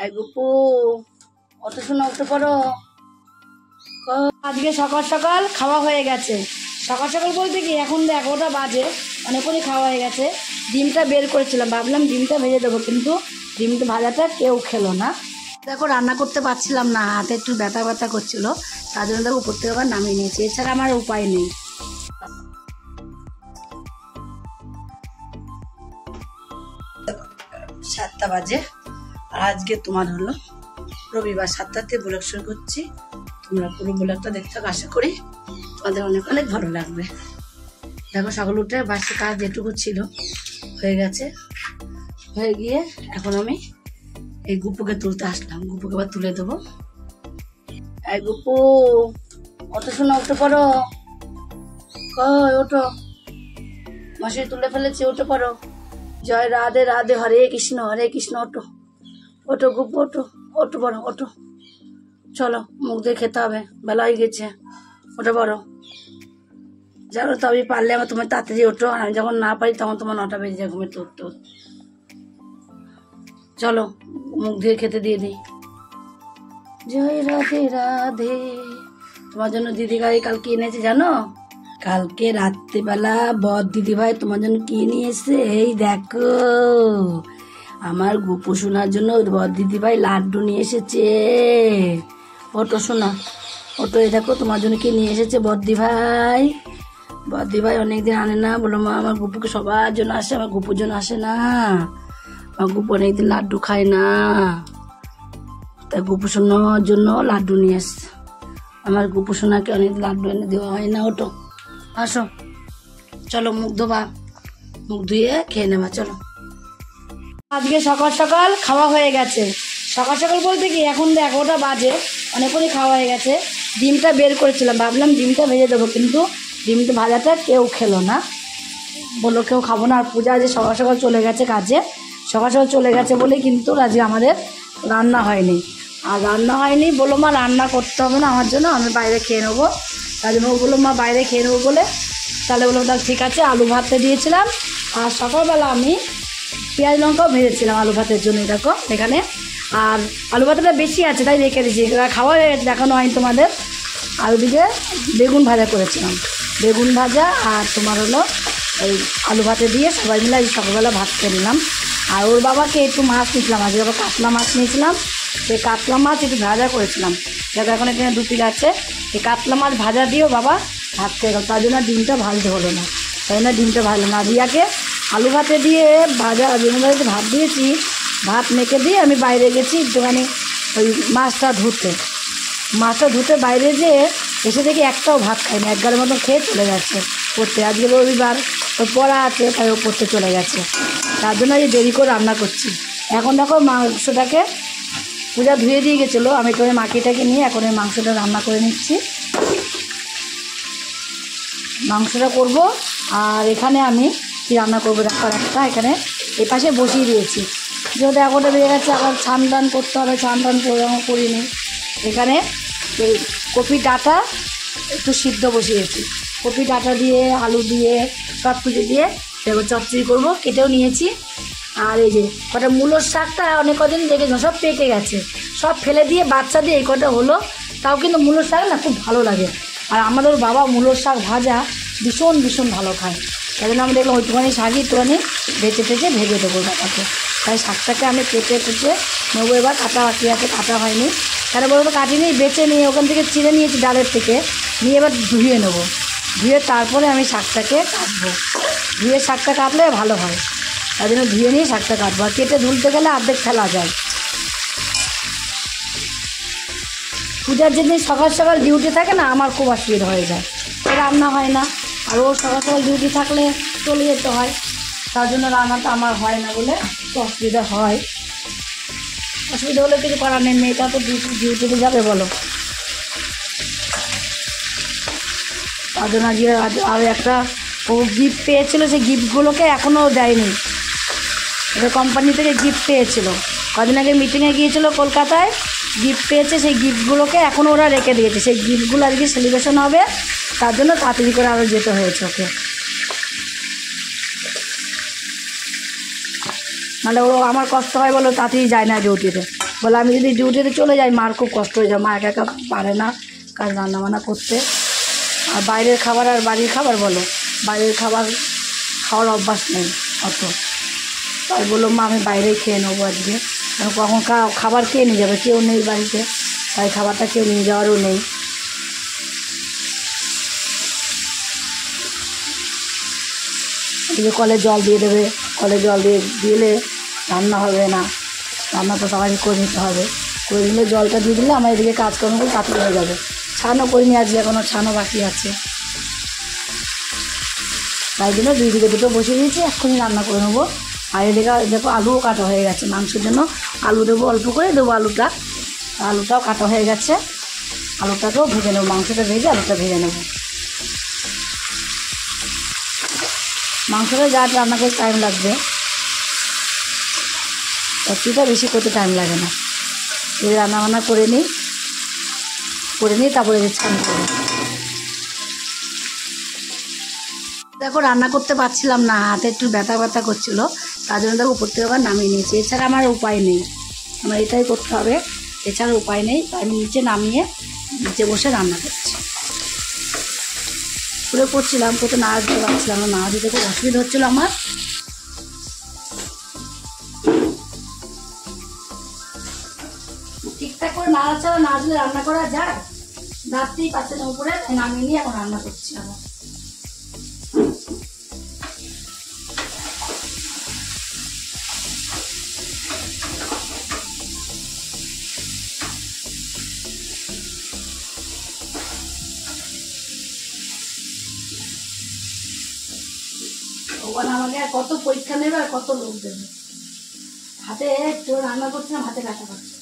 এই গুপু অত শোনা উঠে পড়ো। আজকে সকাল সকাল খাওয়া হয়ে গেছে। সকাল সকাল বলতে কি এখন 11টা বাজে, অনেকক্ষণই খাওয়া হয়ে গেছে। ডিমটা বের করেছিলাম, ভাবলাম ডিমটা ভেজে দেবো, কিন্তু ডিমটা ভাজাটা কেউ খেলো না। দেখো রান্না করতে পারছিলাম না, হাতে একটু ব্যথা ব্যথা করছিল, তার জন্য দেখো উপর থেকে আবার নামিয়ে নিয়েছি, এছাড়া আমার উপায় নেই। 7টা বাজে আর আজকে তোমার হলো রবিবার। 7টাতে ব্লগ শুরু করছি, তোমরা পুরো ব্লগটা দেখতে থাকো, আশা করি তোমাদের অনেক অনেক ভালো লাগবে। দেখো সকাল উঠে বাসে কাজ যেটুকু ছিল হয়ে গেছে, হয়ে গিয়ে এখন আমি এই গুপুকে তুলতে আসলাম। গুপুকে আবার তুলে দেবো। এই গুপু অত শোনা উঠে পড়ো, ওঠো, মাসি তুলে ফেলেছি, উঠে পড়ো। জয় রাধে রাধে, হরে কৃষ্ণ হরে কৃষ্ণ। ওঠো ওঠো গুপু, ওঠো ওঠো বড়, ওঠো, চলো মুখ দিয়ে খেতে হবে, বেলা হয়ে গেছে, ওঠে বড়। জানো তো আমি পারলে আমার তোমার তাড়াতাড়ি ওঠো, আমি যখন না পারি তখন তোমার 9টা বেজে যায় ঘুমের উঠতে। চলো মুখ দিয়ে খেতে দিয়ে দিই। জয় রাধে রাধে। তোমার জন্য দিদি গাড়ি কালকে এনেছে জানো, কালকে রাত্রিবেলা বদ দিদি ভাই তোমার জন্য কি নিয়ে এসছে, এই দেখো আমার গুপু শোনার জন্য বদ দিদি ভাই লাড্ডু নিয়ে এসেছে। ওটো শোনা, ওটো, এই দেখো তোমার জন্য কি নিয়ে এসেছে বদ্দি ভাই। বদ্দি ভাই অনেকদিন আনে না, বলো মা আমার গুপুকে সবার জন্য আসে, আমার গুপুর জন্য আসে না, আমার গুপু অনেকদিন লাড্ডু খায় না, তাই গুপু শোনার জন্য লাড্ডু নিয়ে এসছে। আমার গুপু সোনাকে অনেকদিন লাড্ডু এনে দেওয়া হয় না। ওটো আসো, চলো মুখ ধোবা, মুখ ধুয়ে খেয়ে নেবা, চলো। আজকে সকাল সকাল খাওয়া হয়ে গেছে। সকাল সকাল বলতে কি এখন 11টা বাজে, অনেকক্ষণই খাওয়া হয়ে গেছে। ডিমটা বের করেছিলাম, ভাবলাম ডিমটা ভেজে দেবো, কিন্তু ডিমটা ভাজাটা কেউ খেলো না, বললো কেউ খাবো না। আর পূজা আজকে সকাল সকাল চলে গেছে কাজে, সকাল সকাল চলে গেছে বলে কিন্তু আজকে আমাদের রান্না হয়নি। আর রান্না হয়নি বললো মা রান্না করতে হবে না আমার জন্য, আমি বাইরে খেয়ে নেবো। তার জন্য বললো মা বাইরে খেয়ে নেবো বলে, তাহলে বললো তাহলে ঠিক আছে। আলু ভাতটা দিয়েছিলাম, আর সকালবেলা আমি পেঁয়াজ লঙ্কাও ভেজেছিলাম আলু ভাতের জন্য, দেখো এখানে। আর আলু ভাতটা বেশি আছে তাই রেখে দিয়েছি, খাওয়া হয়ে গেছে, দেখানো হয়নি তোমাদের। আর ওদিকে বেগুন ভাজা করেছিলাম, বেগুন ভাজা আর তোমার হলো ওই আলু ভাতে দিয়ে সবাই মিলে সকালবেলা ভাত খেয়ে নিলাম। আর ওর বাবাকে একটু মাছ নিয়েছিলাম, আজকে আবার কাতলা মাছ নিয়েছিলাম, সেই কাতলা মাছ একটু ভাজা করেছিলাম। দেখো এখন এখানে 2 পিস আছে, এই কাতলা মাছ ভাজা দিয়েও বাবা ভাত খেয়ে গেল, তার জন্য ডিমটা ভাজতে হলো না, তাই জন্য ডিমটা ভাজলাম না। রিয়াকে আলু ভাতে দিয়ে ভাজা বেগুন ভাজাতে ভাত দিয়েছি, ভাত মেখে দিয়ে আমি বাইরে গেছি একটুখানি ওই মাছটা ধুতে বাইরে যেয়ে এসে দেখি একটাও ভাত খায়নি, 1 গালের মতন খেয়ে চলে গেছে পড়তে। আজকে রবিবার, ওর পড়া আছে তাই ও পড়তে চলে গেছে, তার জন্য এই দেরি করে রান্না করছি। এখন দেখো মাংসটাকে পূজা ধুয়ে দিয়ে গেছিলো, আমি তো মাখিটাকে নিয়ে এখন এই মাংসটা রান্না করে নিচ্ছি। মাংসটা করব, আর এখানে আমি কি রান্না করবো দেখো, একটা এখানে এই পাশে বসিয়ে দিয়েছি, যেহেতু 11টা বেজে গেছে, আবার স্নান টান করতে হবে, স্নান টান করিনি। এখানে এই কপি ডাঁটা একটু সিদ্ধ বসিয়েছি, কপি ডাঁটা দিয়ে আলু দিয়ে সব কিছু দিয়ে দেখো চচ্চড়ি করবো, কেটেও নিয়েছি। আর এই যে কটা মূলোর শাকটা অনেক কদিন দেখেছো সব পেকে গেছে, সব ফেলে দিয়ে বাচ্চা দিয়ে এই কটা হলো, তাও কিন্তু মূলোর শাক না খুব ভালো লাগে। আর আমাদের বাবা মূলোর শাক ভাজা ভীষণ ভীষণ ভালো খায়, তাই জন্য আমি দেখলাম ওইটুখানি শাকই একটুখানি ভেজে ভেজে দেবো বাবাকে। তাই শাকটাকে আমি কেটে নেবো, এবার কাটা বাকি আছে, কাটা হয়নি, কেন বলবো কাটিনি, বেছে নিয়ে ওখান থেকে চিড়ে নিয়েছি ডালের থেকে, নিয়ে এবার ধুয়ে নেবো, ধুয়ে তারপরে আমি শাকটাকে কাটবো, ধুয়ে শাকটা কাটলে ভালো হয়, তাই জন্য ধুয়ে নিয়ে শাকটা কাটবো। আর কেটে ধুলতে গেলে অর্ধেক ফেলা যায়। পূজার যেদিন সকাল সকাল ডিউটি থাকে না, আমার খুব অসুবিধা হয়ে যায়, রান্না হয় না। আর ও সকাল সকাল ডিউটি থাকলে চলে যেতে হয়, তার জন্য রান্নাটা আমার হয় না বলে তো অসুবিধা হয়। অসুবিধা হলে কিছু করার নেই, মেয়েটা তো ডিউটিতে যাবে বলো, তার জন্য আজকে আরও একটা ও গিফট পেয়েছিলো, সেই গিফটগুলোকে এখনও দেয়নি, এটা কোম্পানি থেকে গিফট পেয়েছিল, কদিন আগে মিটিংয়ে গিয়েছিলো কলকাতায়, গিফট পেয়েছে, সেই গিফটগুলোকে এখনও ওরা রেখে দিয়েছে, সেই গিফটগুলো আজকে সেলিব্রেশন হবে, তার জন্য তাড়াতাড়ি করে আরও যেতে হয়েছে ওকে, নাহলে ও আমার কষ্ট হয় বলো তাড়াতাড়ি যায় না ডিউটিতে। বলে আমি যদি ডিউটিতে চলে যাই মার খুব কষ্ট হয়ে যায়, মা একা একা পারে না কাজ রান্নাবান্না করতে। আর বাইরের খাবার আর বাড়ির খাবার বলো, বাইরের খাবার খাওয়ার অভ্যাস নেই অত। তাই বললো মা আমি বাইরেই খেয়ে নেবো আজকে, কারণ কখন খাবার খেয়ে নিয়ে যাবে, কেউ নেই বাড়িতে, তাই খাবারটা কেউ নিয়ে যাওয়ারও নেই। এদিকে কলে জল দিয়ে দেবে, কলে জল দিয়ে দিলে রান্না হবে না, রান্না তো সবাই করে নিতে হবে, করে দিলে জলটা দিয়ে দিলে আমার এদিকে কাজকর্মগুলো তাড়াতাড়ি হয়ে যাবে। ছানও করিনি আজকে, এখনও ছানও বাকি আছে, তাই জন্য দুই দিকে দুটো বসিয়ে দিয়েছি, এক্ষুনি রান্না করে নেবো। আর এদিকে দেখো আলুও কাটা হয়ে গেছে, মাংসের জন্য আলু দেবো, অল্প করে দেবো আলুটাও কাটা হয়ে গেছে, আলুটাকেও ভেজে নেবো, মাংসটা ভেজে আলুটা ভেজে নেবো। মাংসটা যা রান্না করতে টাইম লাগবে, সবজিটা বেশি করতে টাইম লাগে না। যদি রান্নাবান্না করে নিই তারপরে ছান করবো। দেখো রান্না করতে পারছিলাম না, হাতে একটু ব্যথা ব্যথা করছিলো, তার জন্য দেখো উপর থেকে আবার নামিয়ে নিয়েছি। এছাড়া আমার উপায় নেই, আমার এটাই করতে হবে, এছাড়া উপায় নেই। তাই আমি নিচে নামিয়ে নিচে বসে রান্না করছি। পুরো করছিলাম, কোথাও নাড়া দিতে পারছিলাম না, নাড়া দিতে খুব অসুবিধা হচ্ছিলো আমার। ঠিকঠাক করে নাড়াচাড়া না দিলে রান্না করা যায়, রাত্রেই পাচ্ছে না উপরে, নামিয়ে নিয়ে এখন রান্না করছি আবার। ওখানে আমাকে আর কত পরীক্ষা নেবে আর কত লোক দেবে, হাতে একটু রান্না করছিলাম, হাতে কাটা পাচ্ছে।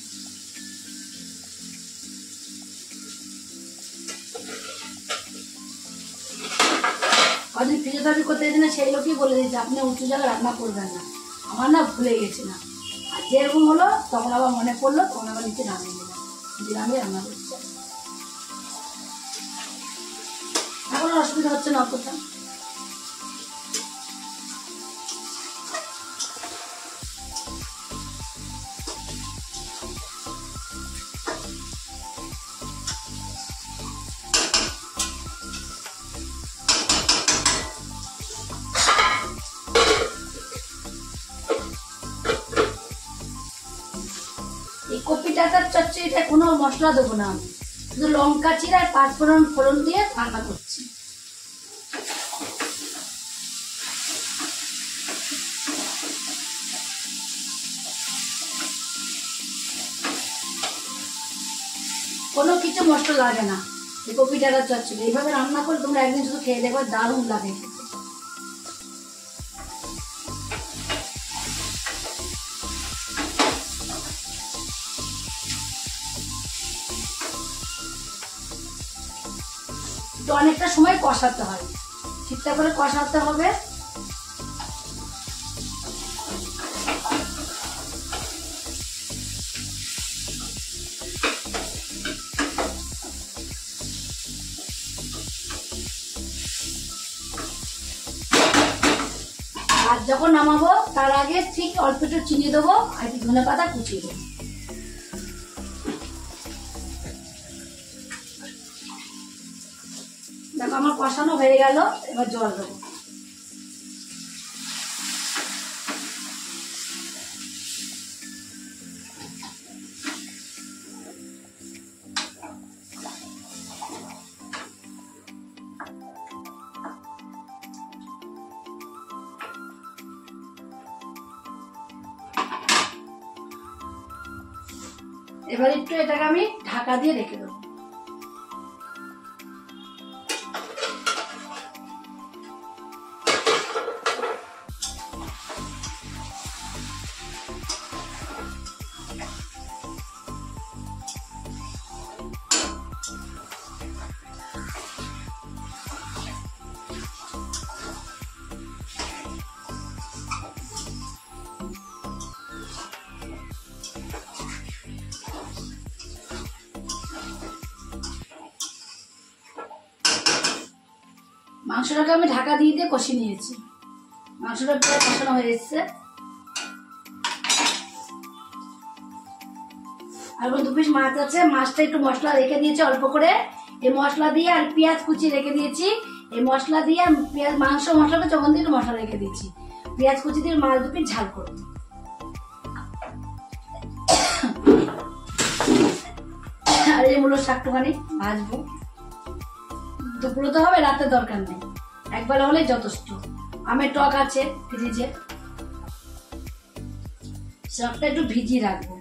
কদিন ফিজিওথেরাপি করতে গেছি না, সেই লোকই বলে দিয়েছে আপনি উঁচু জায়গায় রান্না করবেন না। আমার না ভুলে গেছি না, আর যেরকম হলো তখন আবার মনে পড়লো, তখন আবার নিচে নামিয়ে নিলাম, নামিয়ে রান্না করছে। এখন অসুবিধা হচ্ছে না অতটা। এই কপি ডাঁটার চচ্চড়িটা কোনো মশলা দেবো না, আমি শুধু লঙ্কা চিরা আর পাঁচফোড়ন ফোড়ন দিয়ে রান্না করছি। কোনো কিছু মশলা লাগে না এই কপি ডাঁটার চচ্চড়ি, এইভাবে রান্না করে তোমরা একদিন শুধু খেয়ে দেখবে, দারুণ লাগে। তো অনেকটা সময় কষাতে হয়, ঠিকঠাক করে কষাতে হবে। আর যখন নামাবো তার আগে ঠিক অল্প একটু চিনি দেবো আর একটু ধনে পাতা কুচিয়ে দেবো। দেখো আমার কষানো হয়ে গেল, এবার জল দেবো। এবার একটু এটাকে আমি ঢাকা দিয়ে রেখে দেবো। মাংসটাকে আমি ঢাকা দিয়ে দিয়ে কষিয়ে নিয়েছি, মাংসটা প্রায় কষানো হয়ে এসছে। আর 2 পিস মাছ আছে, মাছটা একটু মশলা রেখে দিয়েছি অল্প করে, এই মশলা দিয়ে আর পেঁয়াজ কুচি রেখে দিয়েছি, এই মশলা দিয়ে পেঁয়াজ মাংস মশলাটা যখন দিয়ে একটু মশলা রেখে দিয়েছি, পেঁয়াজ কুচি দিয়ে মাছ 2 পিস ঝাল করবো। আর এই মূলো শাকটুখানি ভাজবো, দুপুরে তো হবে, রাতে দরকার নেই, একবার হলে যথেষ্ট। আমের টক আছে ফ্রিজে, শাকটা একটু ভিজিয়ে রাখবো।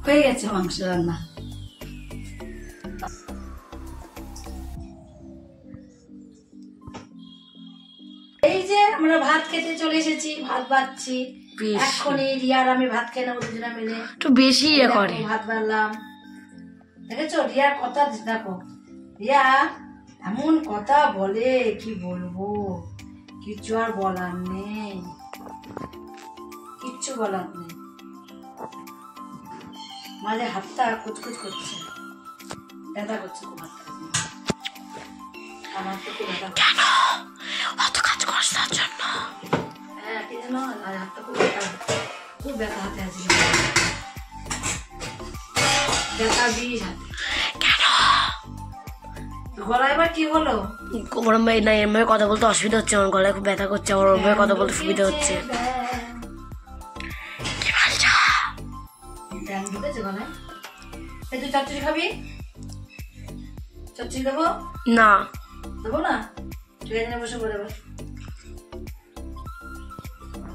হয়ে গেছে মাংস রান্না। এই যে আমরা ভাত খেতে চলে এসেছি, ভাত বাড়ছি এক্ষুনি, রিয়ার আমি ভাত খেয়ে নেবো দুজনে মিলে, একটু বেশি করে ভাত বাড়লাম। দেখেছো রিয়ার কথা, দেখো রিয়া এমন কথা বলে, কি বলবো, কিচ্ছু আর বলার নেই, কিচ্ছু বলার নেই। মাঝে হাতটা কুচকুচ করছে, ব্যথা করছে খুব হাতটা, আমার তো খুব ব্যথা। কেন অত কাজ করছ তার জন্য? হ্যাঁ কি জানো, আর হাতটা খুব ব্যথা, খুব ব্যথা হাতে আছে, ব্যথা বিষ হাতে। কেন গলা এবার কি হলো? ওরম ভাই না, এরম ভাবে কথা বলতে অসুবিধা হচ্ছে, আমার গলায় খুব ব্যথা করছে, আমার ওরম ভাবে কথা বলতে সুবিধা হচ্ছে। কি বলছো? ব্যাং ঢুকেছে গলায়। এই তুই চচ্চড়ি খাবি? চচ্চড়ি দেবো? না দেবো না, তুই এখানে বসে পড়ে বস।